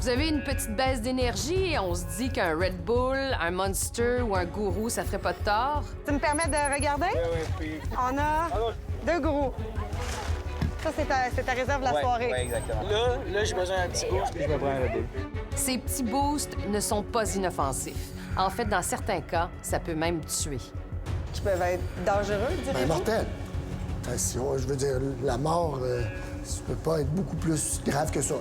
Vous avez une petite baisse d'énergie et on se dit qu'un Red Bull, un Monster ou un Gourou, ça ferait pas de tort. Tu me permets de regarder? Oui. On a 2 Gourous. Ça, c'est ta réserve de la soirée. Oui, exactement. Là j'ai besoin d'un petit boost, puis je me prends un Red Bull. Ces petits boosts ne sont pas inoffensifs. En fait, dans certains cas, ça peut même tuer. Qui peuvent être dangereux, direz-vous? Mortel. Je veux dire, la mort, ça peut pas être beaucoup plus grave que ça.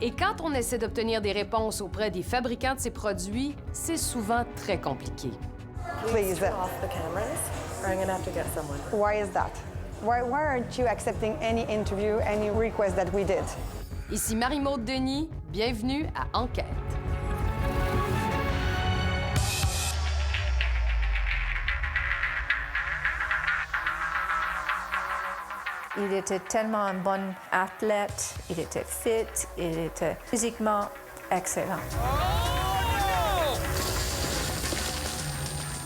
Et quand on essaie d'obtenir des réponses auprès des fabricants de ces produits, c'est souvent très compliqué. Please. Off the cameras, or I'm gonna have to get someone. Why is that? Why aren't you accepting any interview, any request that we did? Ici Marie-Maude Denis, bienvenue à Enquête. Il était tellement un bon athlète, il était fit, il était physiquement excellent.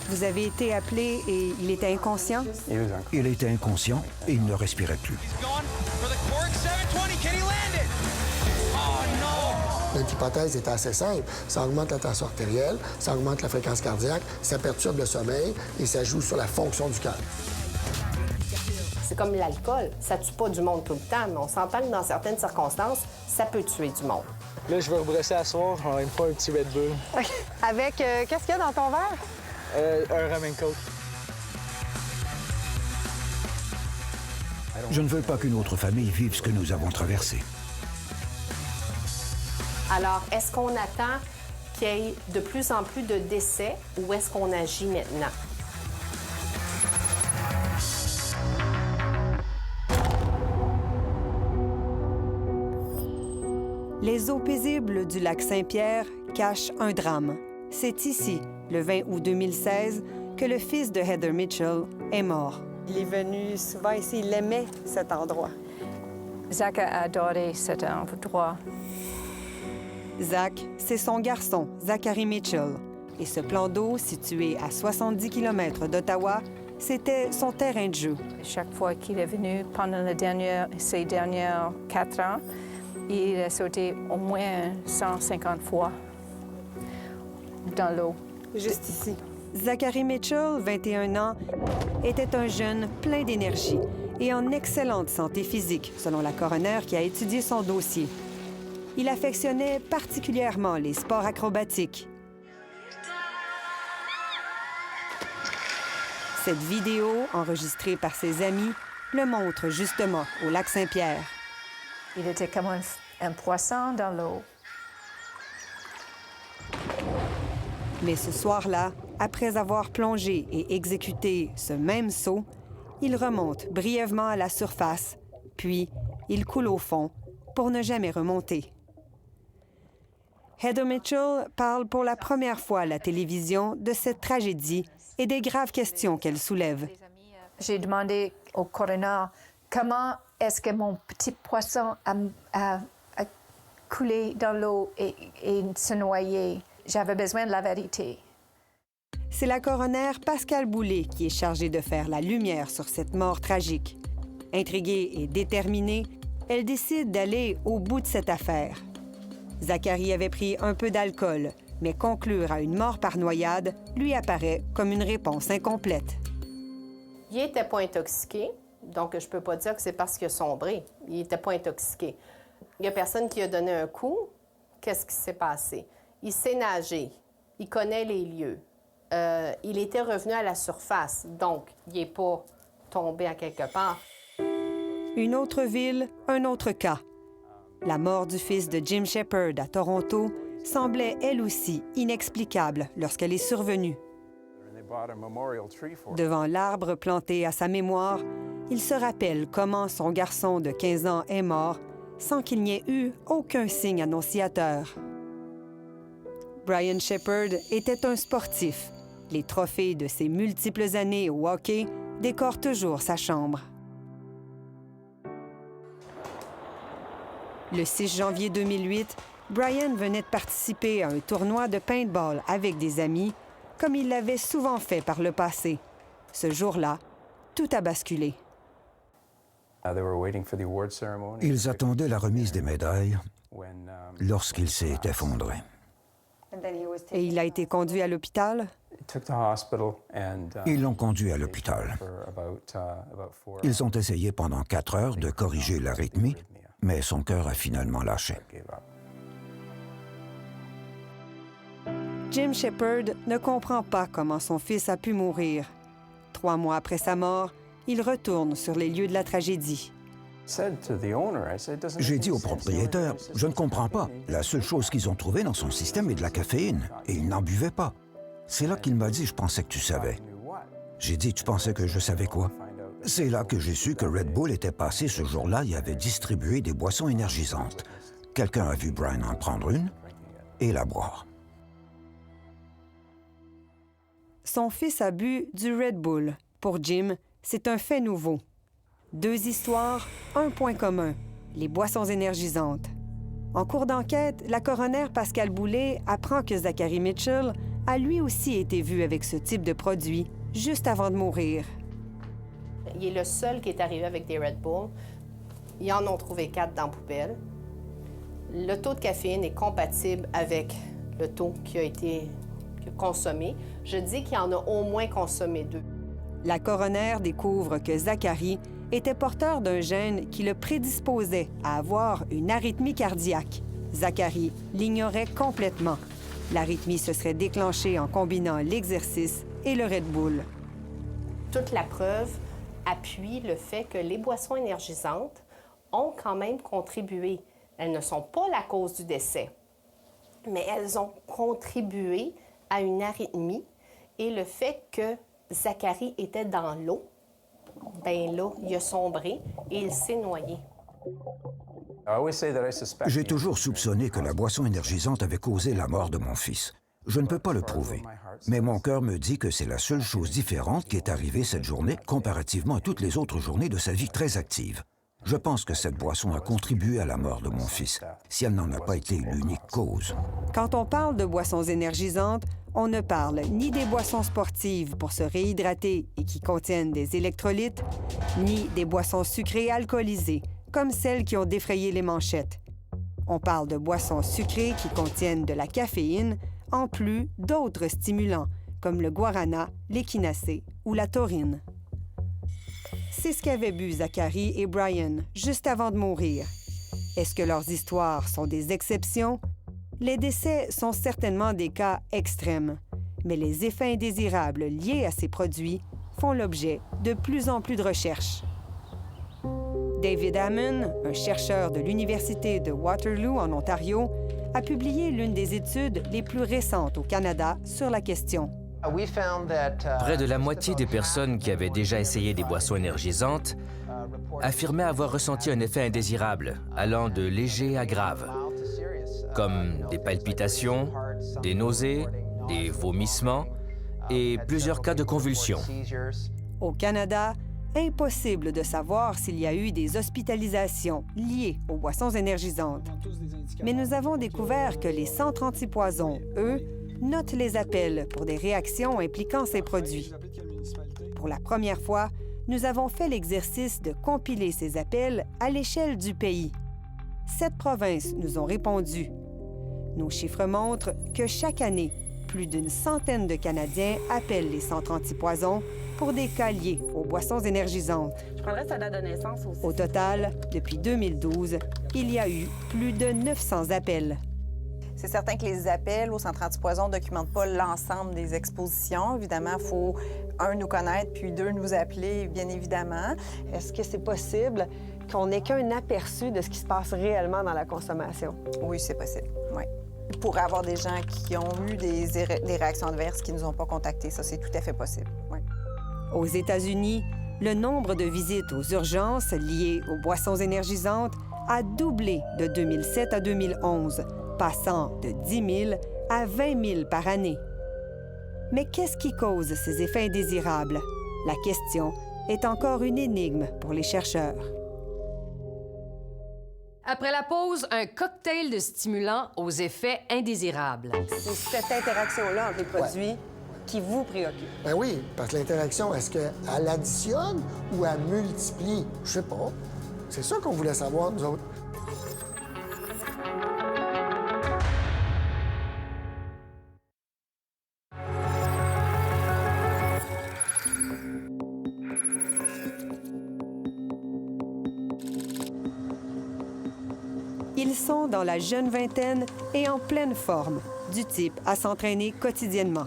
Vous avez été appelé et il était inconscient? Il était inconscient et il ne respirait plus. L'hypothèse est assez simple. Ça augmente la tension artérielle, ça augmente la fréquence cardiaque, ça perturbe le sommeil et ça joue sur la fonction du cœur. C'est comme l'alcool, ça tue pas du monde tout le temps, mais on s'entend que dans certaines circonstances, ça peut tuer du monde. Là, je vais rebrosser à soir, il me faut un petit Red Bull. OK. Avec, qu'est-ce qu'il y a dans ton verre? Un rum and coke. Je ne veux pas qu'une autre famille vive ce que nous avons traversé. Alors, est-ce qu'on attend qu'il y ait de plus en plus de décès ou est-ce qu'on agit maintenant? Les eaux paisibles du lac Saint-Pierre cachent un drame. C'est ici, le 20 août 2016, que le fils de Heather Mitchell est mort. Il est venu souvent ici, il aimait cet endroit. Zach a adoré cet endroit. Zach, c'est son garçon, Zachary Mitchell. Et ce plan d'eau, situé à 70 km d'Ottawa, c'était son terrain de jeu. Chaque fois qu'il est venu pendant ces dernières 4 ans, il a sauté au moins 150 fois dans l'eau. Juste ici. Zachary Mitchell, 21 ans, était un jeune plein d'énergie et en excellente santé physique, selon la coroner qui a étudié son dossier. Il affectionnait particulièrement les sports acrobatiques. Cette vidéo, enregistrée par ses amis, le montre justement au lac Saint-Pierre. Il était comme un poisson dans l'eau. Mais ce soir-là, après avoir plongé et exécuté ce même saut, il remonte brièvement à la surface, puis il coule au fond pour ne jamais remonter. Heather Mitchell parle pour la première fois à la télévision de cette tragédie et des graves questions qu'elle soulève. J'ai demandé au coroner comment est-ce que mon petit poisson a coulé dans l'eau et se noyé. J'avais besoin de la vérité. C'est la coroner Pascale Boulay qui est chargée de faire la lumière sur cette mort tragique. Intriguée et déterminée, elle décide d'aller au bout de cette affaire. Zachary avait pris un peu d'alcool, mais conclure à une mort par noyade lui apparaît comme une réponse incomplète. Il n'était pas intoxiqué, donc je peux pas dire que c'est parce qu'il a sombré. Il n'était pas intoxiqué. Il n'y a personne qui a donné un coup. Qu'est-ce qui s'est passé? Il sait nager. Il connaît les lieux. Il était revenu à la surface, donc il n'est pas tombé à quelque part. Une autre ville, un autre cas. La mort du fils de Jim Shepard à Toronto semblait elle aussi inexplicable lorsqu'elle est survenue. Devant l'arbre planté à sa mémoire, il se rappelle comment son garçon de 15 ans est mort sans qu'il n'y ait eu aucun signe annonciateur. Brian Shepard était un sportif. Les trophées de ses multiples années au hockey décorent toujours sa chambre. Le 6 janvier 2008, Brian venait de participer à un tournoi de paintball avec des amis, comme il l'avait souvent fait par le passé. Ce jour-là, tout a basculé. Ils attendaient la remise des médailles lorsqu'il s'est effondré. Et il a été conduit à l'hôpital? Ils l'ont conduit à l'hôpital. Ils ont essayé pendant 4 heures de corriger l'arythmie, mais son cœur a finalement lâché. Jim Shepard ne comprend pas comment son fils a pu mourir. 3 mois après sa mort, il retourne sur les lieux de la tragédie. J'ai dit au propriétaire, je ne comprends pas. La seule chose qu'ils ont trouvée dans son système est de la caféine, et il n'en buvait pas. C'est là qu'il m'a dit, je pensais que tu savais. J'ai dit, tu pensais que je savais quoi? C'est là que j'ai su que Red Bull était passé ce jour-là et avait distribué des boissons énergisantes. Quelqu'un a vu Brian en prendre une et la boire. Son fils a bu du Red Bull. Pour Jim, c'est un fait nouveau. 2 histoires, un point commun, les boissons énergisantes. En cours d'enquête, la coroner Pascale Boulay apprend que Zachary Mitchell a lui aussi été vu avec ce type de produit juste avant de mourir. Il est le seul qui est arrivé avec des Red Bull. Ils en ont trouvé 4 dans la poubelle. Le taux de caféine est compatible avec le taux qui a été consommé. Je dis qu'il en a au moins consommé 2. La coroner découvre que Zachary était porteur d'un gène qui le prédisposait à avoir une arythmie cardiaque. Zachary l'ignorait complètement. L'arythmie se serait déclenchée en combinant l'exercice et le Red Bull. Toute la preuve appuie le fait que les boissons énergisantes ont quand même contribué. Elles ne sont pas la cause du décès, mais elles ont contribué à une arythmie. Et le fait que Zachary était dans l'eau, bien là, il a sombré et il s'est noyé. J'ai toujours soupçonné que la boisson énergisante avait causé la mort de mon fils. Je ne peux pas le prouver, mais mon cœur me dit que c'est la seule chose différente qui est arrivée cette journée comparativement à toutes les autres journées de sa vie très active. Je pense que cette boisson a contribué à la mort de mon fils, si elle n'en a pas été l'unique cause. Quand on parle de boissons énergisantes, on ne parle ni des boissons sportives pour se réhydrater et qui contiennent des électrolytes, ni des boissons sucrées alcoolisées, comme celles qui ont défrayé les manchettes. On parle de boissons sucrées qui contiennent de la caféine, en plus d'autres stimulants, comme le guarana, l'échinacée ou la taurine. C'est ce qu'avaient bu Zachary et Brian juste avant de mourir. Est-ce que leurs histoires sont des exceptions? Les décès sont certainement des cas extrêmes, mais les effets indésirables liés à ces produits font l'objet de plus en plus de recherches. David Hammond, un chercheur de l'Université de Waterloo en Ontario, a publié l'une des études les plus récentes au Canada sur la question. Près de la moitié des personnes qui avaient déjà essayé des boissons énergisantes affirmaient avoir ressenti un effet indésirable, allant de léger à grave, comme des palpitations, des nausées, des vomissements et plusieurs cas de convulsions. Au Canada, impossible de savoir s'il y a eu des hospitalisations liées aux boissons énergisantes. Mais nous avons découvert que les centres antipoison, eux, notent les appels pour des réactions impliquant ces produits. Pour la première fois, nous avons fait l'exercice de compiler ces appels à l'échelle du pays. 7 provinces nous ont répondu. Nos chiffres montrent que chaque année, plus d'une centaine de Canadiens appellent les centres antipoison pour des cas liés aux boissons énergisantes. Je prendrais sa date de naissance aussi. Au total, depuis 2012, il y a eu plus de 900 appels. C'est certain que les appels au centre antipoison ne documentent pas l'ensemble des expositions. Évidemment, il faut, 1, nous connaître, puis 2, nous appeler, bien évidemment. Est-ce que c'est possible qu'on n'ait qu'un aperçu de ce qui se passe réellement dans la consommation? Oui, c'est possible, oui. Il pourrait y avoir des gens qui ont eu des réactions adverses qui ne nous ont pas contactés. Ça, c'est tout à fait possible, oui. Aux États-Unis, le nombre de visites aux urgences liées aux boissons énergisantes a doublé de 2007 à 2011, passant de 10 000 à 20 000 par année. Mais qu'est-ce qui cause ces effets indésirables? La question est encore une énigme pour les chercheurs. Après la pause, un cocktail de stimulants aux effets indésirables. C'est cette interaction-là entre les produits qui vous préoccupe. Ben oui, parce que l'interaction, est-ce qu'elle additionne ou elle multiplie? Je sais pas. C'est ça qu'on voulait savoir, nous autres. Ils sont dans la jeune vingtaine et en pleine forme, du type à s'entraîner quotidiennement.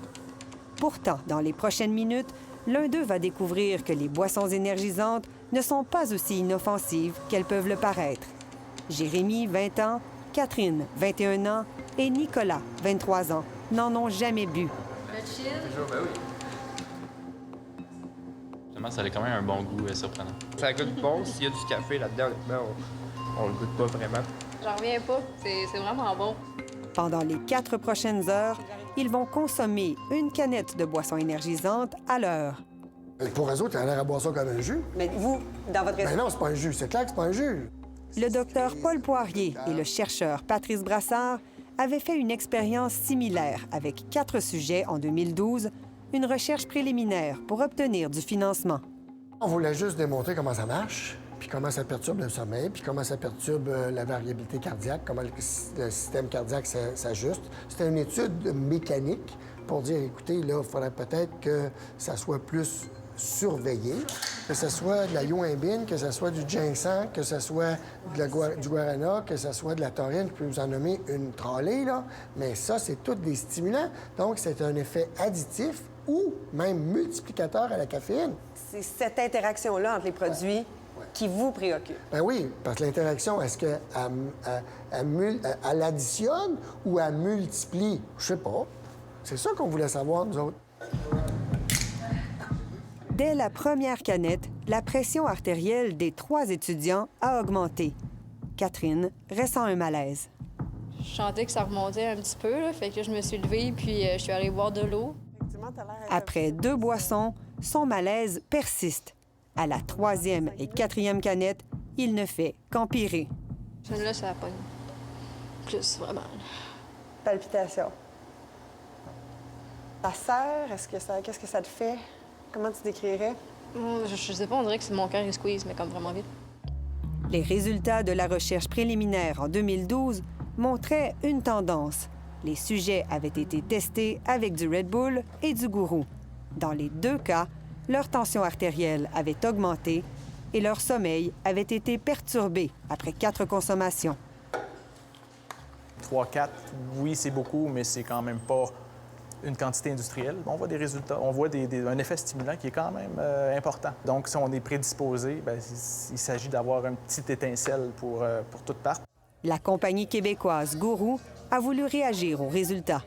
Pourtant, dans les prochaines minutes, l'un d'eux va découvrir que les boissons énergisantes ne sont pas aussi inoffensives qu'elles peuvent le paraître. Jérémy, 20 ans, Catherine, 21 ans, et Nicolas, 23 ans, n'en ont jamais bu. Toujours, ben oui. Justement, ça a quand même un bon goût surprenant. Ça goûte bon. S'il y a du café là-dedans, on le goûte pas vraiment. J'en reviens pas. C'est vraiment bon. Pendant les 4 prochaines heures, ils vont consommer une canette de boisson énergisante à l'heure. Pour eux autres, ils ont l'air à boire ça comme un jus. Mais vous, dans votre... Ben non, c'est pas un jus. C'est clair que c'est pas un jus. Le docteur Paul Poirier et le chercheur Patrice Brassard avaient fait une expérience similaire avec 4 sujets en 2012, une recherche préliminaire pour obtenir du financement. On voulait juste démontrer comment ça marche, puis comment ça perturbe le sommeil, puis comment ça perturbe la variabilité cardiaque, comment le système cardiaque s'ajuste. C'était une étude mécanique pour dire, écoutez, là, il faudrait peut-être que ça soit plus surveillé, que ce soit de la yoimbine, que ce soit du ginseng, que ce soit du guarana, que ce soit de la taurine, je peux vous en nommer une trolley, là. Mais ça, c'est tous des stimulants. Donc, c'est un effet additif ou même multiplicateur à la caféine. C'est cette interaction-là entre les produits qui vous préoccupe. Ben oui, parce que l'interaction, est-ce qu'elle additionne ou elle multiplie? Je sais pas. C'est ça qu'on voulait savoir, nous autres. Dès la première canette, la pression artérielle des 3 étudiants a augmenté. Catherine ressent un malaise. Je sentais que ça remontait un petit peu, là, fait que je me suis levée puis je suis allée boire de l'eau. Après 2 boissons, son malaise persiste. À la 3e et 4e canette, il ne fait qu'empirer. Là, ça pogne plus, vraiment. Palpitations. Ta sœur, qu'est-ce que ça te fait? Comment tu décrirais? Je sais pas, on dirait que c'est mon cœur qui squeeze, mais comme vraiment vite. Les résultats de la recherche préliminaire en 2012 montraient une tendance. Les sujets avaient été testés avec du Red Bull et du gourou. Dans les 2 cas, leur tension artérielle avait augmenté et leur sommeil avait été perturbé après 4 consommations. 3-4, oui, c'est beaucoup, mais c'est quand même pas une quantité industrielle. On voit des résultats, on voit un effet stimulant qui est quand même important. Donc, si on est prédisposé, bien, il s'agit d'avoir une petite étincelle pour toute part. La compagnie québécoise Gourou a voulu réagir aux résultats.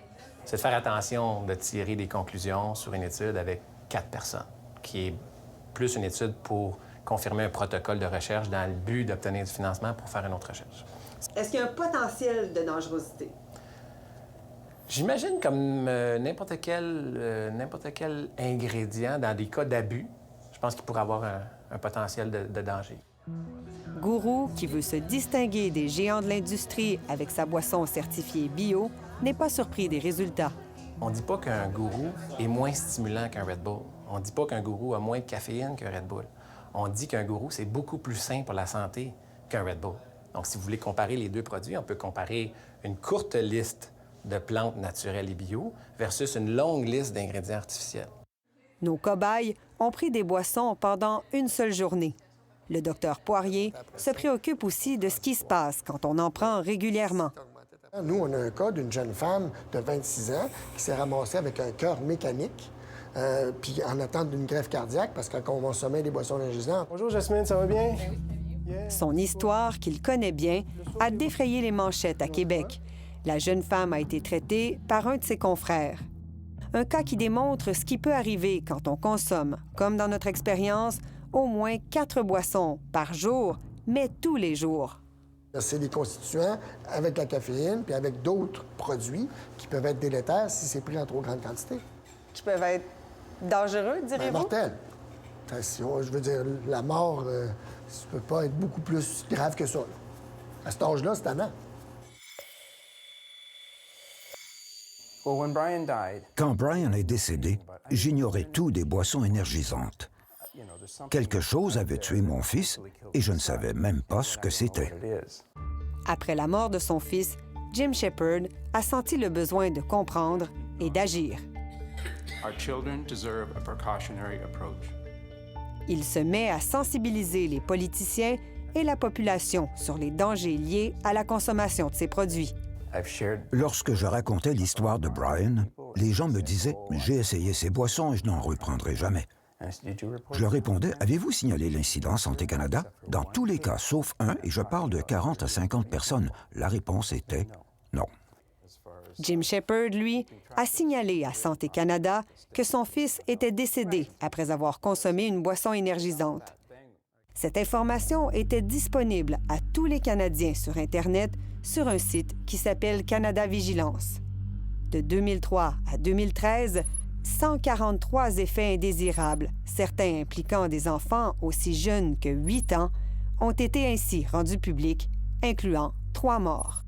C'est de faire attention de tirer des conclusions sur une étude avec 4 personnes, qui est plus une étude pour confirmer un protocole de recherche dans le but d'obtenir du financement pour faire une autre recherche. Est-ce qu'il y a un potentiel de dangerosité? J'imagine comme n'importe quel ingrédient, dans des cas d'abus, je pense qu'il pourrait avoir un potentiel de danger. Gourou, qui veut se distinguer des géants de l'industrie avec sa boisson certifiée bio, n'est pas surpris des résultats. On ne dit pas qu'un gourou est moins stimulant qu'un Red Bull. On ne dit pas qu'un gourou a moins de caféine qu'un Red Bull. On dit qu'un gourou, c'est beaucoup plus sain pour la santé qu'un Red Bull. Donc, si vous voulez comparer les 2 produits, on peut comparer une courte liste de plantes naturelles et bio versus une longue liste d'ingrédients artificiels. Nos cobayes ont pris des boissons pendant une seule journée. Le docteur Poirier se préoccupe aussi de ce qui se passe quand on en prend régulièrement. Nous, on a un cas d'une jeune femme de 26 ans qui s'est ramassée avec un cœur mécanique, puis en attente d'une greffe cardiaque parce qu'elle consommait des boissons énergisantes. Bonjour Jasmine, ça va bien? Son histoire, qu'il connaît bien, a défrayé les manchettes à Québec. La jeune femme a été traitée par un de ses confrères. Un cas qui démontre ce qui peut arriver quand on consomme, comme dans notre expérience, au moins 4 boissons par jour, mais tous les jours. C'est des constituants avec la caféine puis avec d'autres produits qui peuvent être délétères si c'est pris en trop grande quantité. Qui peuvent être dangereux, direz-vous? Mortels. Je veux dire, la mort, ça peut pas être beaucoup plus grave que ça. À cet âge-là, c'est tannant. Quand Brian est décédé, j'ignorais tout des boissons énergisantes. Quelque chose avait tué mon fils et je ne savais même pas ce que c'était. Après la mort de son fils, Jim Shepard a senti le besoin de comprendre et d'agir. Il se met à sensibiliser les politiciens et la population sur les dangers liés à la consommation de ces produits. Lorsque je racontais l'histoire de Brian, les gens me disaient « J'ai essayé ces boissons et je n'en reprendrai jamais ». Je leur répondais « Avez-vous signalé l'incident Santé Canada ?» Dans tous les cas, sauf un, et je parle de 40 à 50 personnes, la réponse était « Non ». Jim Shepard, lui, a signalé à Santé Canada que son fils était décédé après avoir consommé une boisson énergisante. Cette information était disponible à tous les Canadiens sur Internet sur un site qui s'appelle Canada Vigilance. De 2003 à 2013, 143 effets indésirables, certains impliquant des enfants aussi jeunes que 8 ans, ont été ainsi rendus publics, incluant 3 morts.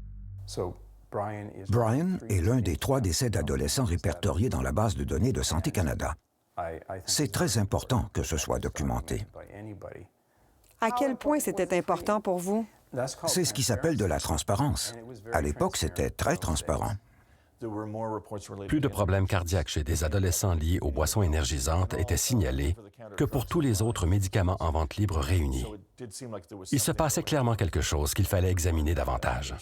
Brian est l'un des 3 décès d'adolescents répertoriés dans la base de données de Santé Canada. C'est très important que ce soit documenté. À quel point c'était important pour vous? C'est ce qui s'appelle de la transparence. À l'époque, c'était très transparent. Plus de problèmes cardiaques chez des adolescents liés aux boissons énergisantes étaient signalés que pour tous les autres médicaments en vente libre réunis. Il se passait clairement quelque chose qu'il fallait examiner davantage.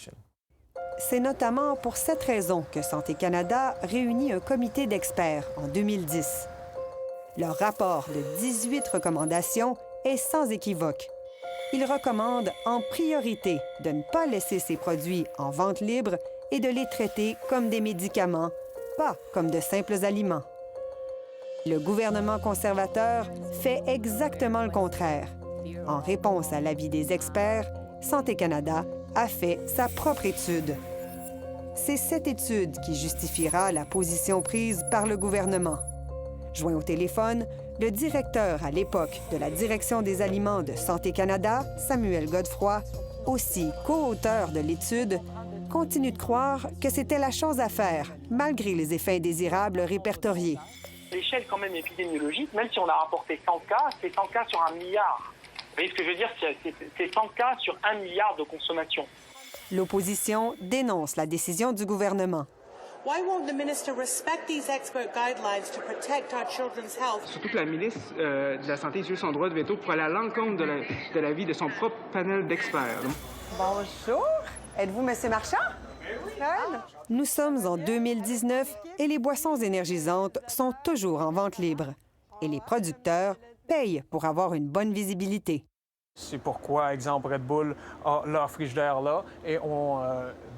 C'est notamment pour cette raison que Santé Canada réunit un comité d'experts en 2010. Leur rapport de 18 recommandations est sans équivoque. Il recommande en priorité de ne pas laisser ces produits en vente libre et de les traiter comme des médicaments, pas comme de simples aliments. Le gouvernement conservateur fait exactement le contraire. En réponse à l'avis des experts, Santé Canada a fait sa propre étude. C'est cette étude qui justifiera la position prise par le gouvernement. Joint au téléphone, le directeur à l'époque de la Direction des aliments de Santé Canada, Samuel Godefroy, aussi co-auteur de l'étude, continue de croire que c'était la chose à faire, malgré les effets indésirables répertoriés. L'échelle quand même épidémiologique, même si on a rapporté 100 cas, c'est 100 cas sur 1 milliard. Vous voyez ce que je veux dire? C'est 100 cas sur 1 milliard de consommation. L'opposition dénonce la décision du gouvernement. Surtout que la ministre de la Santé utilise son droit de veto pour aller à l'encontre de l'avis de son propre panel d'experts. Bonjour! Êtes-vous M. Marchand? Nous sommes en 2019 et les boissons énergisantes sont toujours en vente libre. Et les producteurs payent pour avoir une bonne visibilité. C'est pourquoi, exemple, Red Bull a leur frigidaire là et ont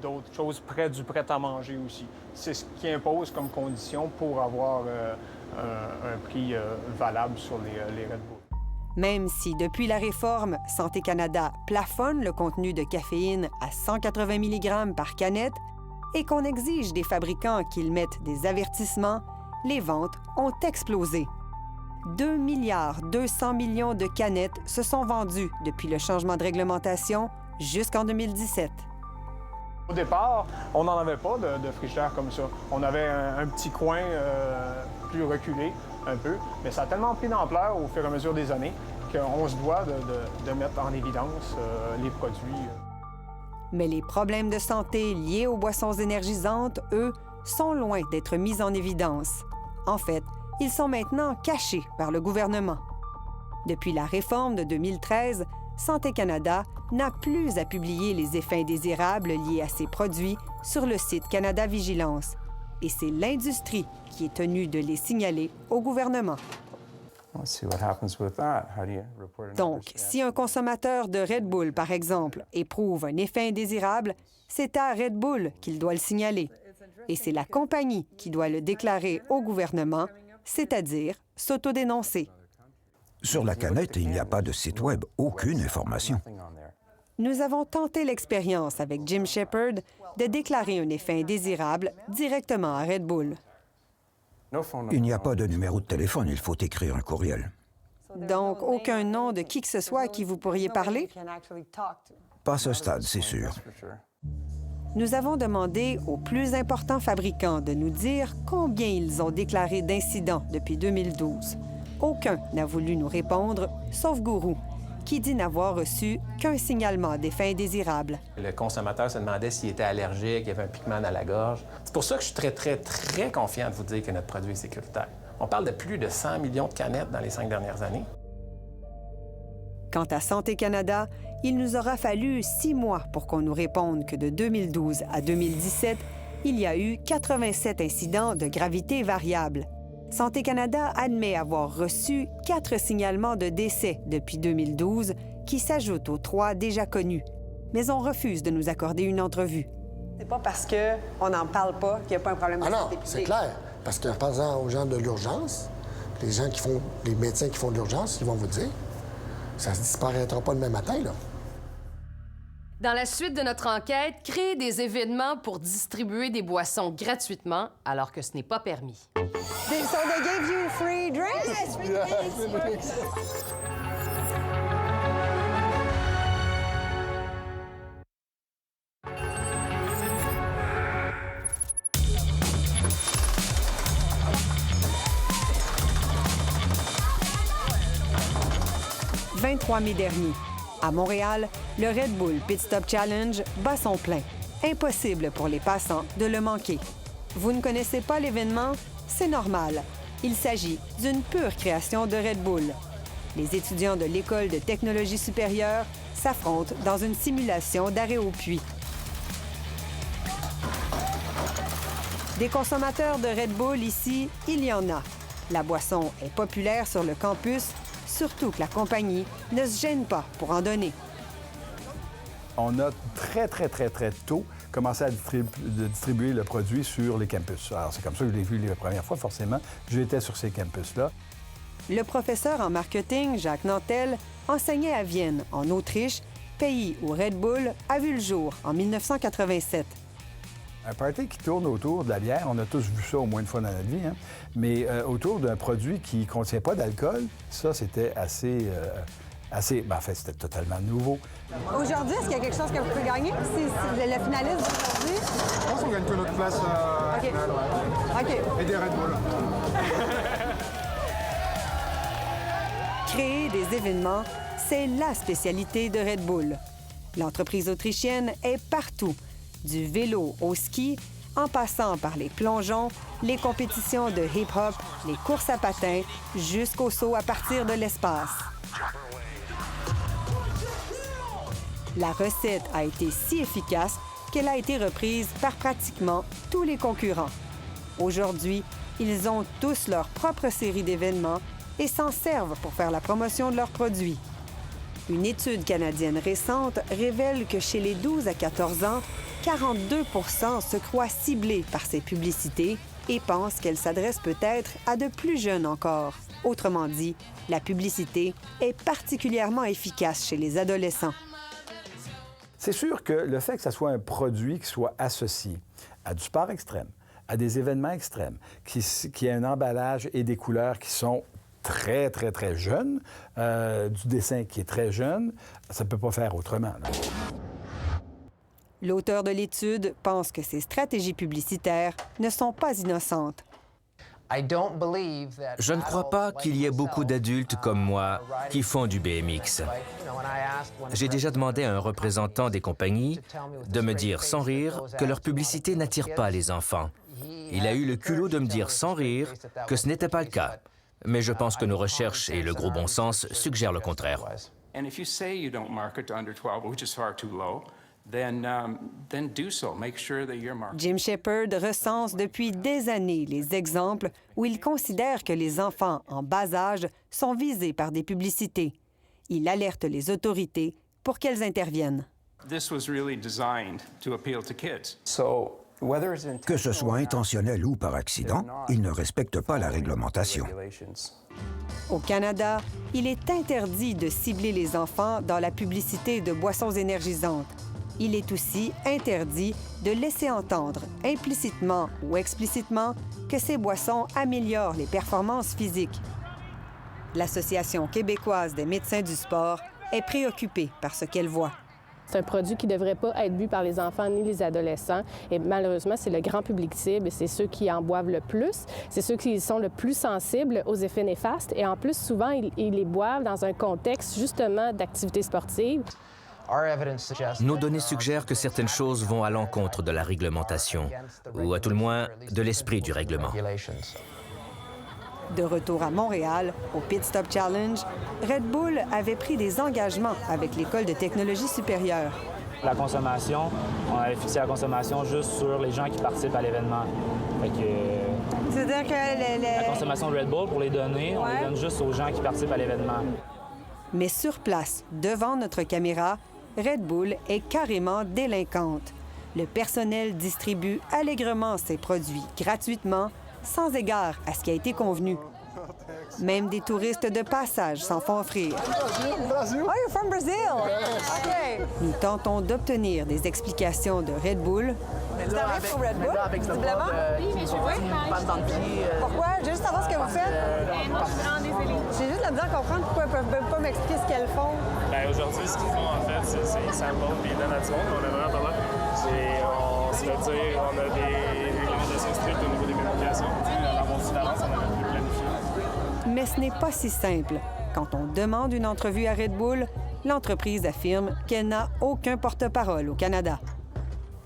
d'autres choses près du prêt-à-manger aussi. C'est ce qui impose comme condition pour avoir un prix valable sur les Red Bull. Même si, depuis la réforme, Santé Canada plafonne le contenu de caféine à 180 mg par canette et qu'on exige des fabricants qu'ils mettent des avertissements, les ventes ont explosé. 2,2 milliards de canettes se sont vendues depuis le changement de réglementation jusqu'en 2017. Au départ, on n'en avait pas de frigidaire comme ça. On avait un petit coin plus reculé un peu, mais ça a tellement pris d'ampleur au fur et à mesure des années qu'on se doit de mettre en évidence les produits. Mais les problèmes de santé liés aux boissons énergisantes, eux, sont loin d'être mis en évidence. En fait, ils sont maintenant cachés par le gouvernement. Depuis la réforme de 2013, Santé Canada n'a plus à publier les effets indésirables liés à ces produits sur le site Canada Vigilance. Et c'est l'industrie qui est tenue de les signaler au gouvernement. Donc, si un consommateur de Red Bull, par exemple, éprouve un effet indésirable, c'est à Red Bull qu'il doit le signaler. Et c'est la compagnie qui doit le déclarer au gouvernement, c'est-à-dire s'autodénoncer. Sur la canette, il n'y a pas de site Web, aucune information. Nous avons tenté l'expérience avec Jim Shepard de déclarer un effet indésirable directement à Red Bull. Il n'y a pas de numéro de téléphone, il faut écrire un courriel. Donc, aucun nom de qui que ce soit à qui vous pourriez parler? Pas à ce stade, c'est sûr. nous avons demandé aux plus importants fabricants de nous dire combien ils ont déclaré d'incidents depuis 2012. Aucun n'a voulu nous répondre, sauf Guru, qui dit n'avoir reçu qu'un signalement d'effets indésirables. Le consommateur se demandait s'il était allergique, il y avait un piquement dans la gorge. C'est pour ça que je suis très, très, très confiant de vous dire que notre produit est sécuritaire. On parle de plus de 100 millions de canettes dans les 5 dernières années. Quant à Santé Canada, il nous aura fallu 6 mois pour qu'on nous réponde que de 2012 à 2017, il y a eu 87 incidents de gravité variable. Santé Canada admet avoir reçu 4 signalements de décès depuis 2012 qui s'ajoutent aux 3 déjà connus. Mais on refuse de nous accorder une entrevue. C'est pas parce qu'on n'en parle pas qu'il n'y a pas un problème de santé publique. C'est clair. Parce que, par exemple, aux gens de l'urgence, les médecins qui font de l'urgence, ils vont vous dire, ça ne disparaîtra pas demain matin, là. Dans la suite de notre enquête, créer des événements pour distribuer des boissons gratuitement alors que ce n'est pas permis. So they gave you free drinks? Yes, Le 23 mai dernier, à Montréal, le Red Bull Pit Stop Challenge bat son plein. Impossible pour les passants de le manquer. Vous ne connaissez pas l'événement? C'est normal. Il s'agit d'une pure création de Red Bull. Les étudiants de l'École de technologie supérieure s'affrontent dans une simulation d'arrêt au puits. Des consommateurs de Red Bull ici, il y en a. La boisson est populaire sur le campus, surtout que la compagnie ne se gêne pas pour en donner. On a très tôt commencé à distribuer le produit sur les campus. Alors, c'est comme ça que je l'ai vu la première fois, forcément. J'étais sur ces campus-là. Le professeur en marketing, Jacques Nantel, enseignait à Vienne, en Autriche, pays où Red Bull a vu le jour en 1987. Un party qui tourne autour de la bière, on a tous vu ça au moins une fois dans notre vie, hein? Mais autour d'un produit qui ne contient pas d'alcool, ça, c'était assez... en fait, c'était totalement nouveau. Aujourd'hui, est-ce qu'il y a quelque chose que vous pouvez gagner? C'est le finaliste d'aujourd'hui? Je pense qu'on gagne que notre place. OK. OK. Et des Red Bull. Créer des événements, c'est la spécialité de Red Bull. L'entreprise autrichienne est partout, du vélo au ski, en passant par les plongeons, les compétitions de hip-hop, les courses à patins, jusqu'au saut à partir de l'espace. La recette a été si efficace qu'elle a été reprise par pratiquement tous les concurrents. Aujourd'hui, ils ont tous leur propre série d'événements et s'en servent pour faire la promotion de leurs produits. Une étude canadienne récente révèle que chez les 12 à 14 ans, 42 se croient ciblés par ces publicités et pensent qu'elles s'adressent peut-être à de plus jeunes encore. Autrement dit, la publicité est particulièrement efficace chez les adolescents. C'est sûr que le fait que ce soit un produit qui soit associé à du sport extrême, à des événements extrêmes, qui ait un emballage et des couleurs qui sont très jeunes, du dessin qui est très jeune, ça ne peut pas faire autrement, là. L'auteur de l'étude pense que ces stratégies publicitaires ne sont pas innocentes. Je ne crois pas qu'il y ait beaucoup d'adultes comme moi qui font du BMX. J'ai déjà demandé à un représentant des compagnies de me dire sans rire que leur publicité n'attire pas les enfants. Il a eu le culot de me dire sans rire que ce n'était pas le cas. Mais je pense que nos recherches et le gros bon sens suggèrent le contraire. Jim Shepard recense depuis des années les exemples où il considère que les enfants en bas âge sont visés par des publicités. Il alerte les autorités pour qu'elles interviennent. Que ce soit intentionnel ou par accident, ils ne respectent pas la réglementation. Au Canada, il est interdit de cibler les enfants dans la publicité de boissons énergisantes. Il est aussi interdit de laisser entendre, implicitement ou explicitement, que ces boissons améliorent les performances physiques. L'Association québécoise des médecins du sport est préoccupée par ce qu'elle voit. C'est un produit qui ne devrait pas être bu par les enfants ni les adolescents. Et malheureusement, c'est le grand public cible et c'est ceux qui en boivent le plus. C'est ceux qui sont le plus sensibles aux effets néfastes. Et en plus, souvent, ils les boivent dans un contexte justement d'activité sportive. Nos données suggèrent que certaines choses vont à l'encontre de la réglementation, ou à tout le moins de l'esprit du règlement. De retour à Montréal, au Pit Stop Challenge, Red Bull avait pris des engagements avec l'École de technologie supérieure. La consommation, on avait fixé la consommation juste sur les gens qui participent à l'événement. C'est-à-dire que la consommation de Red Bull, pour les données, on les donne juste aux gens qui participent à l'événement. Mais sur place, devant notre caméra, Red Bull est carrément délinquante. Le personnel distribue allègrement ses produits gratuitement, sans égard à ce qui a été convenu. Même des touristes de passage s'en font offrir. Oh, you're from Brazil! OK. Nous tentons d'obtenir des explications de Red Bull. Vous arrivez pour Red Bull, visiblement? Oui, mais je veux passe dans le pied. Pourquoi? J'ai juste savoir ce que vous faites. Moi, je suis vraiment désolée. J'ai juste la misère à comprendre pourquoi ils ne peuvent pas m'expliquer ce qu'elles font. Bien, aujourd'hui, ce qu'ils font, en fait, c'est qu'ils samplent puis ils donnent à tout le monde. On est vraiment pas là. On se fait dire, on a des réglementations strictes au niveau des communications. Dans mon silence, on a plus planifié. Mais ce n'est pas si simple. Quand on demande une entrevue à Red Bull, l'entreprise affirme qu'elle n'a aucun porte-parole au Canada.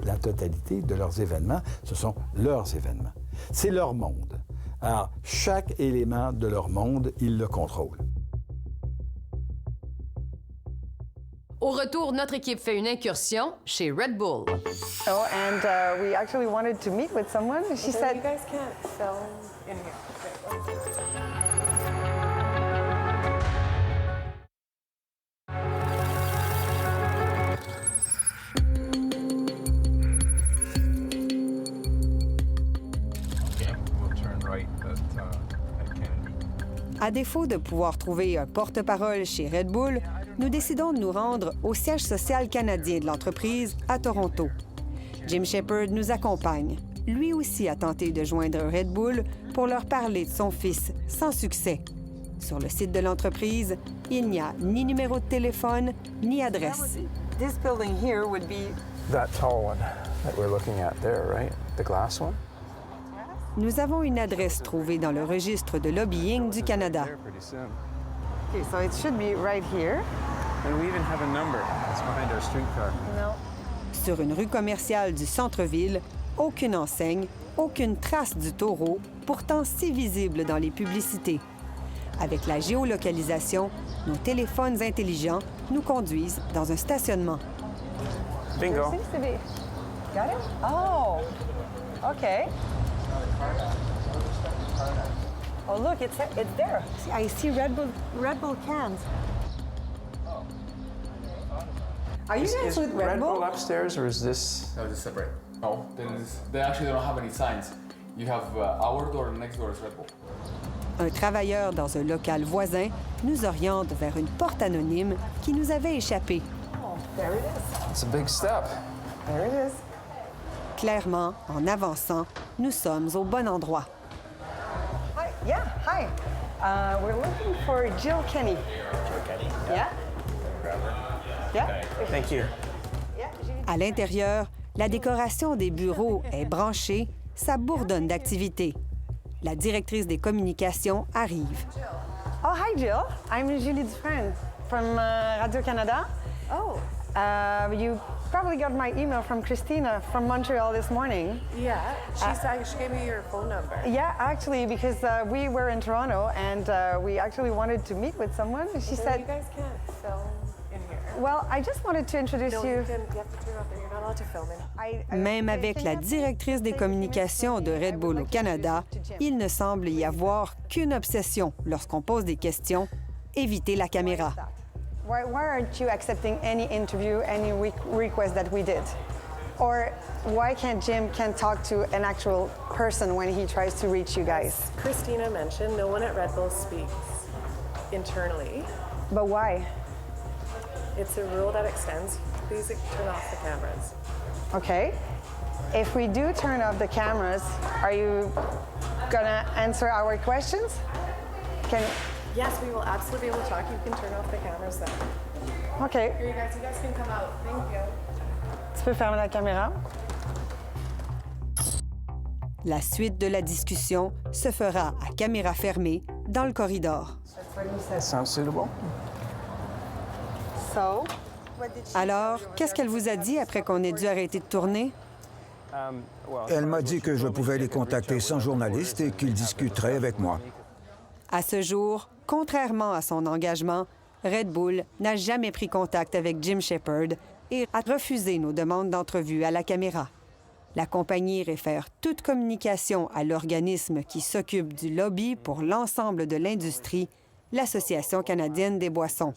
La totalité de leurs événements, ce sont leurs événements. C'est leur monde. Alors, chaque élément de leur monde, ils le contrôlent. Au retour, notre équipe fait une incursion chez Red Bull. Oh, and we actually wanted to meet with someone. She said, You guys can't film in here. À défaut de pouvoir trouver un porte-parole chez Red Bull, nous décidons de nous rendre au siège social canadien de l'entreprise à Toronto. Jim Shepard nous accompagne. Lui aussi a tenté de joindre Red Bull pour leur parler de son fils, sans succès. Sur le site de l'entreprise, il n'y a ni numéro de téléphone, ni adresse. This building here would be... That tall one that we're looking at there, right? The glass one? Nous avons une adresse trouvée dans le registre de lobbying du Canada. Okay, so it should be right here. And we even have a number. It's behind our streetcar. No. Sur une rue commerciale du centre-ville, aucune enseigne, aucune trace du taureau, pourtant si visible dans les publicités. Avec la géolocalisation, nos téléphones intelligents nous conduisent dans un stationnement. Bingo. There seems to be... Got it? Oh, okay. Oh, look, it's there. See, I see Red Bull cans. Are you guys with Red Bull? Upstairs, or is this? No, this is separate. No, they actually don't have any signs. You have our door and next door is Red Bull. Un travailleur dans un local voisin nous oriente vers une porte anonyme qui nous avait échappé. Oh, there it is. It's a big step. There it is. Clairement, en avançant, nous sommes au bon endroit. Hi. Yeah, hi. We're looking for Jill Kenny. Jill Kenny? Yeah? Yeah? Thank you. À l'intérieur, la décoration des bureaux est branchée, ça bourdonne d'activité. La directrice des communications arrive. Oh, hi, Jill. I'm Julie Dufresne from Radio-Canada. Oh. You probably got my email from Christina from Montreal this morning. Yeah, she gave me your phone number. Yeah, actually, because we were in Toronto and we actually wanted to meet with someone. She said... You guys can't film in here. Well, I just wanted to introduce you. You have to turn off. You're not allowed to film in. Même avec la directrice des communications de Red Bull au Canada, il ne semble y avoir qu'une obsession lorsqu'on pose des questions, éviter la caméra. Why aren't you accepting any interview, any request that we did? Or why can't Jim talk to an actual person when he tries to reach you guys? Christina mentioned no one at Red Bull speaks internally. But why? It's a rule that extends. Please turn off the cameras. Okay. If we do turn off the cameras, are you gonna answer our questions? Yes, we will absolutely be able to talk. You can turn off the cameras then. OK. Here, you guys can come out. Thank you. Tu peux fermer la caméra. La suite de la discussion se fera à caméra fermée dans le corridor. Sounds suitable. So, Alors, qu'est-ce qu'elle vous a dit après qu'on ait dû arrêter de tourner? Elle m'a dit que je pouvais les contacter sans journaliste et qu'ils discuteraient avec moi. À ce jour, contrairement à son engagement, Red Bull n'a jamais pris contact avec Jim Shepard et a refusé nos demandes d'entrevue à la caméra. La compagnie réfère toute communication à l'organisme qui s'occupe du lobby pour l'ensemble de l'industrie, l'Association canadienne des boissons.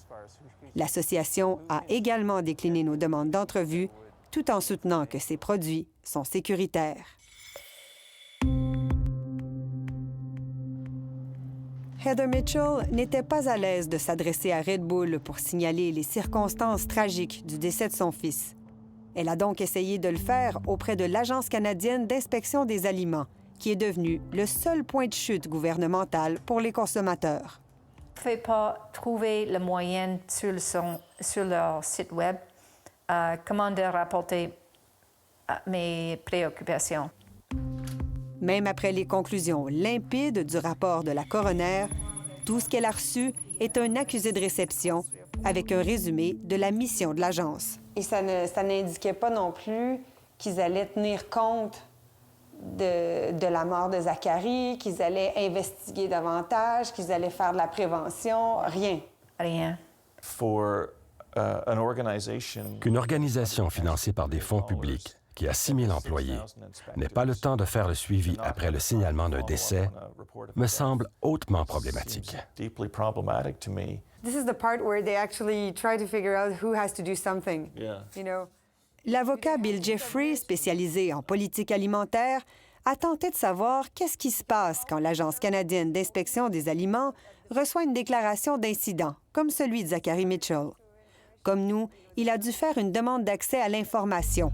L'association a également décliné nos demandes d'entrevue tout en soutenant que ces produits sont sécuritaires. Heather Mitchell n'était pas à l'aise de s'adresser à Red Bull pour signaler les circonstances tragiques du décès de son fils. Elle a donc essayé de le faire auprès de l'Agence canadienne d'inspection des aliments, qui est devenue le seul point de chute gouvernemental pour les consommateurs. Je ne pouvais pas trouver le moyen sur leur site Web comment de rapporter mes préoccupations. Même après les conclusions limpides du rapport de la coroner, tout ce qu'elle a reçu est un accusé de réception avec un résumé de la mission de l'agence. Et ça n'indiquait pas non plus qu'ils allaient tenir compte de la mort de Zachary, qu'ils allaient investiguer davantage, qu'ils allaient faire de la prévention, rien. Rien. Qu'une organisation financée par des fonds publics qui a 6 000 employés n'ait pas le temps de faire le suivi après le signalement d'un décès me semble hautement problématique. This is the part where they actually try to figure out who has to do something. You know? L'avocat Bill Jeffrey, spécialisé en politique alimentaire, a tenté de savoir qu'est-ce qui se passe quand l'Agence canadienne d'inspection des aliments reçoit une déclaration d'incident, comme celui de Zachary Mitchell. Comme nous, il a dû faire une demande d'accès à l'information.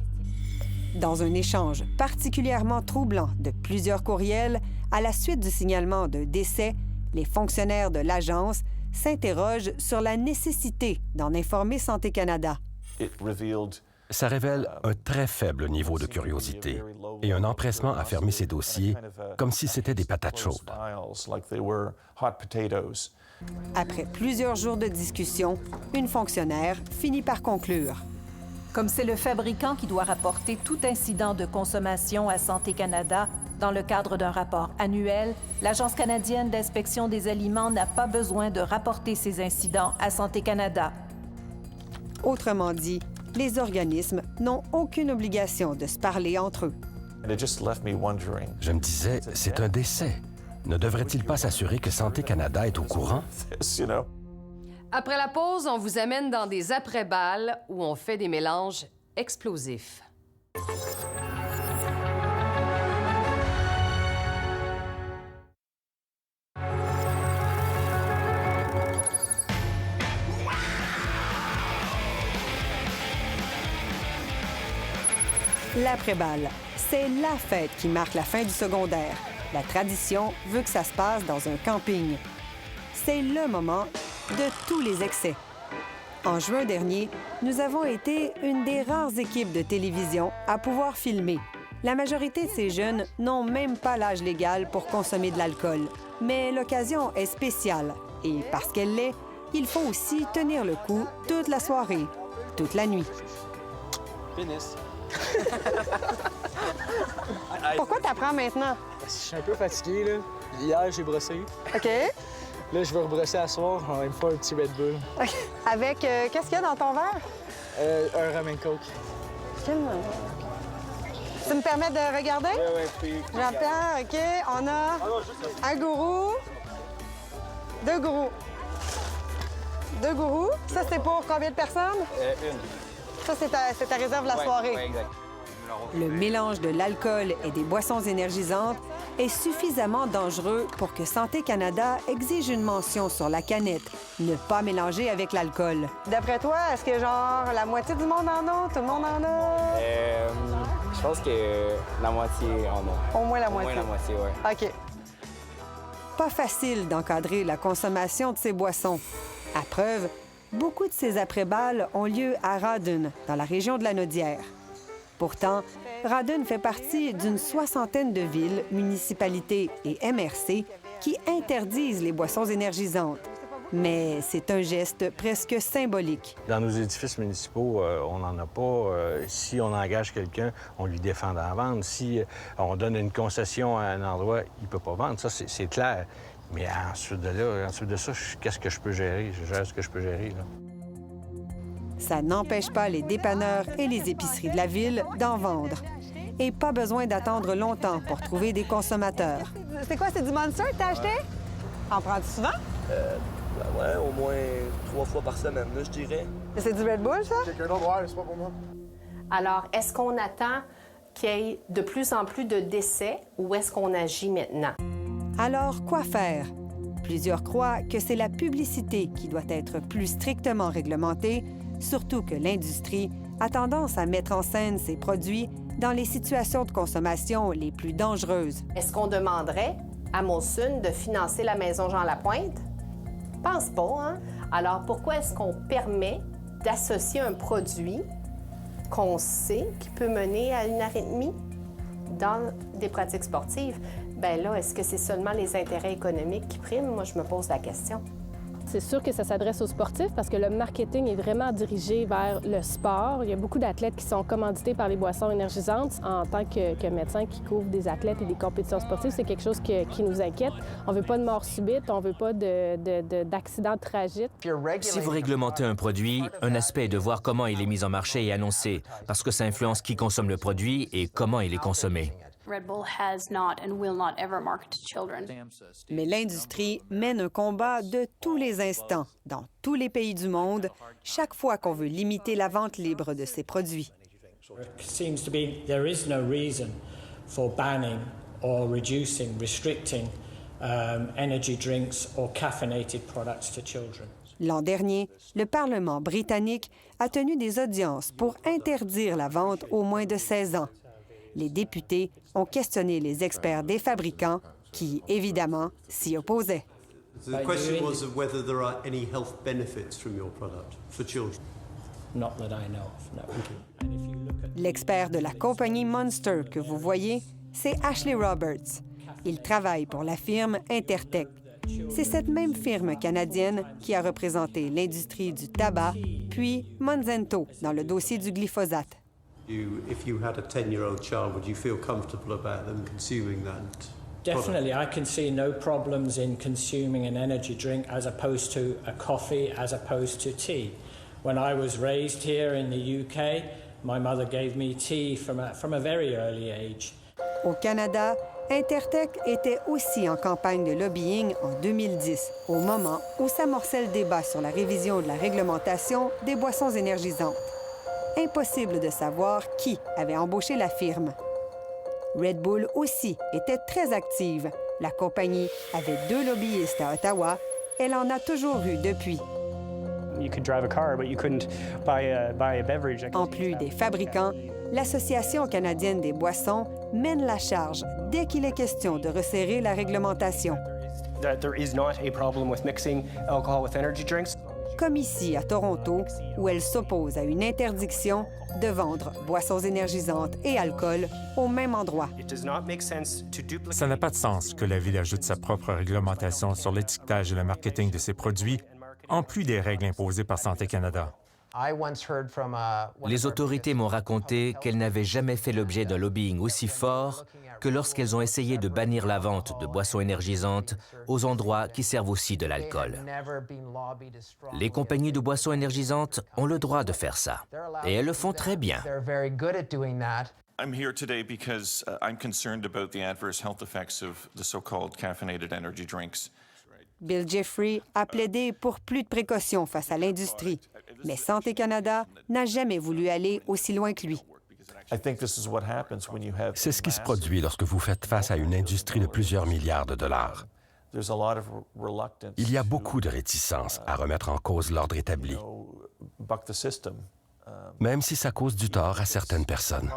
Dans un échange particulièrement troublant de plusieurs courriels, à la suite du signalement d'un décès, les fonctionnaires de l'agence s'interrogent sur la nécessité d'en informer Santé Canada. Ça révèle un très faible niveau de curiosité et un empressement à fermer ces dossiers comme si c'était des patates chaudes. Après plusieurs jours de discussion, une fonctionnaire finit par conclure. Comme c'est le fabricant qui doit rapporter tout incident de consommation à Santé Canada dans le cadre d'un rapport annuel, l'Agence canadienne d'inspection des aliments n'a pas besoin de rapporter ces incidents à Santé Canada. Autrement dit, les organismes n'ont aucune obligation de se parler entre eux. Je me disais, c'est un décès. Ne devrait-il pas s'assurer que Santé Canada est au courant? Après la pause, on vous amène dans des après-balles où on fait des mélanges explosifs. L'après-balle, c'est la fête qui marque la fin du secondaire. La tradition veut que ça se passe dans un camping. C'est le moment de tous les excès. En juin dernier, nous avons été une des rares équipes de télévision à pouvoir filmer. La majorité de ces jeunes n'ont même pas l'âge légal pour consommer de l'alcool. Mais l'occasion est spéciale et parce qu'elle l'est, il faut aussi tenir le coup toute la soirée, toute la nuit. Pénis. Pourquoi t'apprends maintenant? Je suis un peu fatigué, là. Hier, j'ai brossé. OK. Là, je vais rebrosser à soir. On va me faire un petit Red Bull. OK. Avec, qu'est-ce qu'il y a dans ton verre? Un rum and coke. Tu me permets de regarder? Oui. Jean-Pierre, OK. On a un gourou, 2 gourous. 2 gourous. Ça, c'est pour combien de personnes? Une. Ça, c'est ta réserve de la soirée. Oui, exact. Le mélange de l'alcool et des boissons énergisantes est suffisamment dangereux pour que Santé Canada exige une mention sur la canette « Ne pas mélanger avec l'alcool ». D'après toi, est-ce que genre la moitié du monde en a? Tout le monde en a? Je pense que la moitié en a. Au moins la moitié. Au moins la moitié, oui. OK. Pas facile d'encadrer la consommation de ces boissons. À preuve, Beaucoup de ces après-balles ont lieu à Rawdon, dans la région de la Naudière. Pourtant, Rawdon fait partie d'une soixantaine de villes, municipalités et MRC qui interdisent les boissons énergisantes. Mais c'est un geste presque symbolique. Dans nos édifices municipaux, on n'en a pas. Si on engage quelqu'un, on lui défend d'en vendre. Si on donne une concession à un endroit, il ne peut pas vendre. Ça, c'est clair. Mais ensuite de ça, qu'est-ce que je peux gérer? Je gère ce que je peux gérer, là. Ça n'empêche pas les dépanneurs et les épiceries de la ville d'en vendre. Et pas besoin d'attendre longtemps pour trouver des consommateurs. C'est quoi, c'est du Monster que t'as acheté? En prends-tu souvent? Ouais, au moins 3 fois par semaine, là, je dirais. C'est du Red Bull, ça? Quelqu'un d'autre, ouais, c'est pas pour moi. Alors, est-ce qu'on attend qu'il y ait de plus en plus de décès ou est-ce qu'on agit maintenant? Alors, quoi faire? Plusieurs croient que c'est la publicité qui doit être plus strictement réglementée, surtout que l'industrie a tendance à mettre en scène ses produits dans les situations de consommation les plus dangereuses. Est-ce qu'on demanderait à Molson de financer la Maison Jean-Lapointe? Pense pas, hein? Alors, pourquoi est-ce qu'on permet d'associer un produit qu'on sait qui peut mener à une arythmie dans des pratiques sportives? Bien là, est-ce que c'est seulement les intérêts économiques qui priment? Moi, je me pose la question. C'est sûr que ça s'adresse aux sportifs parce que le marketing est vraiment dirigé vers le sport. Il y a beaucoup d'athlètes qui sont commandités par les boissons énergisantes. En tant que médecin qui couvre des athlètes et des compétitions sportives, c'est quelque chose qui nous inquiète. On veut pas de mort subite, on veut pas d'accidents tragiques. Si vous réglementez un produit, un aspect est de voir comment il est mis en marché et annoncé, parce que ça influence qui consomme le produit et comment il est consommé. Red Bull has not and will not ever market to children. Mais l'industrie mène un combat de tous les instants, dans tous les pays du monde, chaque fois qu'on veut limiter la vente libre de ces produits. It seems to be there is no reason for banning or restricting energy drinks or caffeinated products to children. L'an dernier, le Parlement britannique a tenu des audiences pour interdire la vente aux moins de 16 ans. Les députés ont questionné les experts des fabricants qui, évidemment, s'y opposaient. The question was of whether there are any health benefits from your product for children. Not that I know of, no. L'expert de la compagnie Monster que vous voyez, c'est Ashley Roberts. Il travaille pour la firme Intertech. C'est cette même firme canadienne qui a représenté l'industrie du tabac, puis Monsanto dans le dossier du glyphosate. If you had a 10-year-old child, would you feel comfortable about them consuming that? Definitely, I can see no problems in consuming an energy drink as opposed to a coffee, as opposed to tea. When I was raised here in the UK, my mother gave me tea from a very early age. Au Canada, Intertech était aussi en campagne de lobbying en 2010, au moment où s'amorçait le débat sur la révision de la réglementation des boissons énergisantes. Impossible de savoir qui avait embauché la firme. Red Bull aussi était très active. La compagnie avait 2 lobbyistes à Ottawa. Elle en a toujours eu depuis. En plus des fabricants, l'Association canadienne des boissons mène la charge dès qu'il est question de resserrer la réglementation. Comme ici à Toronto, où elle s'oppose à une interdiction de vendre boissons énergisantes et alcool au même endroit. Ça n'a pas de sens que la Ville ajoute sa propre réglementation sur l'étiquetage et le marketing de ses produits, en plus des règles imposées par Santé Canada. Les autorités m'ont raconté qu'elles n'avaient jamais fait l'objet d'un lobbying aussi fort que lorsqu'elles ont essayé de bannir la vente de boissons énergisantes aux endroits qui servent aussi de l'alcool. Les compagnies de boissons énergisantes ont le droit de faire ça, et elles le font très bien. I'm here today because I'm concerned about the adverse health effects of the so-called caffeinated energy drinks. Bill Jeffrey a plaidé pour plus de précautions face à l'industrie, mais Santé Canada n'a jamais voulu aller aussi loin que lui. C'est ce qui se produit lorsque vous faites face à une industrie de plusieurs milliards de dollars. Il y a beaucoup de réticence à remettre en cause l'ordre établi, même si ça cause du tort à certaines personnes.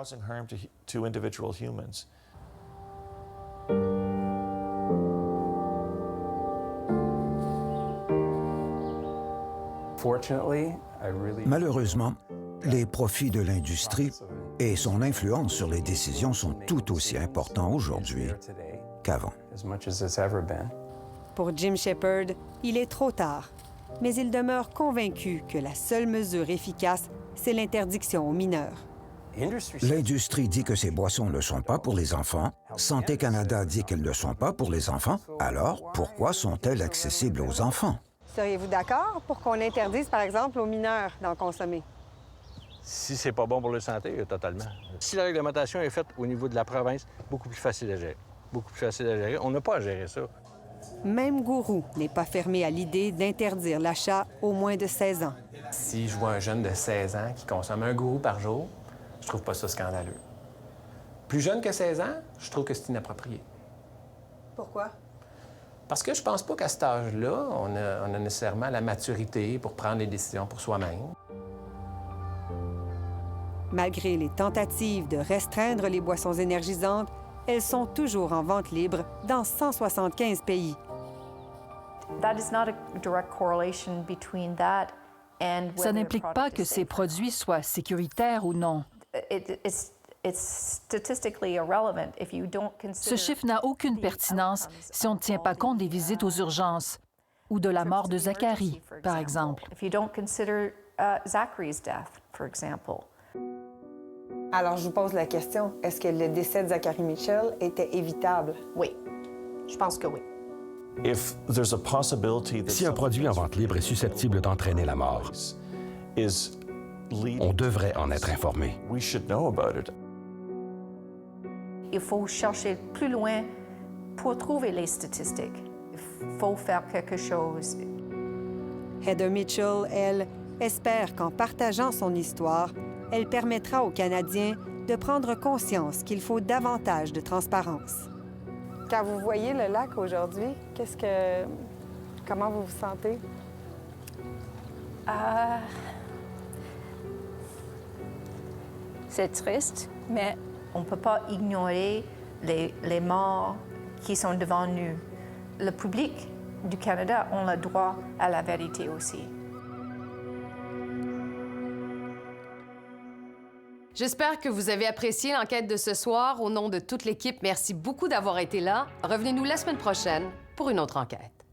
Malheureusement, les profits de l'industrie et son influence sur les décisions sont tout aussi importants aujourd'hui qu'avant. Pour Jim Shepard, il est trop tard, mais il demeure convaincu que la seule mesure efficace, c'est l'interdiction aux mineurs. L'industrie dit que ces boissons ne sont pas pour les enfants. Santé Canada dit qu'elles ne sont pas pour les enfants. Alors, pourquoi sont-elles accessibles aux enfants? Seriez-vous d'accord pour qu'on interdise, par exemple, aux mineurs d'en consommer? Si c'est pas bon pour la santé, totalement. Si la réglementation est faite au niveau de la province, beaucoup plus facile à gérer. Beaucoup plus facile à gérer. On n'a pas à gérer ça. Même Gourou n'est pas fermé à l'idée d'interdire l'achat aux moins de 16 ans. Si je vois un jeune de 16 ans qui consomme un Gourou par jour, je trouve pas ça scandaleux. Plus jeune que 16 ans, je trouve que c'est inapproprié. Pourquoi? Parce que je pense pas qu'à cet âge-là, on a nécessairement la maturité pour prendre les décisions pour soi-même. Malgré les tentatives de restreindre les boissons énergisantes, elles sont toujours en vente libre dans 175 pays. Ça n'implique pas que ces produits soient sécuritaires ou non. Ce chiffre n'a aucune pertinence si on ne tient pas compte des visites aux urgences ou de la mort de Zachary, par exemple. Alors, je vous pose la question, est-ce que le décès de Zachary Mitchell était évitable? Oui, je pense que oui. Si un produit en vente libre est susceptible d'entraîner la mort, on devrait en être informé. Il faut chercher plus loin pour trouver les statistiques. Il faut faire quelque chose. Heather Mitchell, elle, espère qu'en partageant son histoire, elle permettra aux Canadiens de prendre conscience qu'il faut davantage de transparence. Quand vous voyez le lac aujourd'hui, comment vous vous sentez? C'est triste, mais on ne peut pas ignorer les morts qui sont devant nous. Le public du Canada a le droit à la vérité aussi. J'espère que vous avez apprécié l'enquête de ce soir. Au nom de toute l'équipe, merci beaucoup d'avoir été là. Revenez-nous la semaine prochaine pour une autre enquête.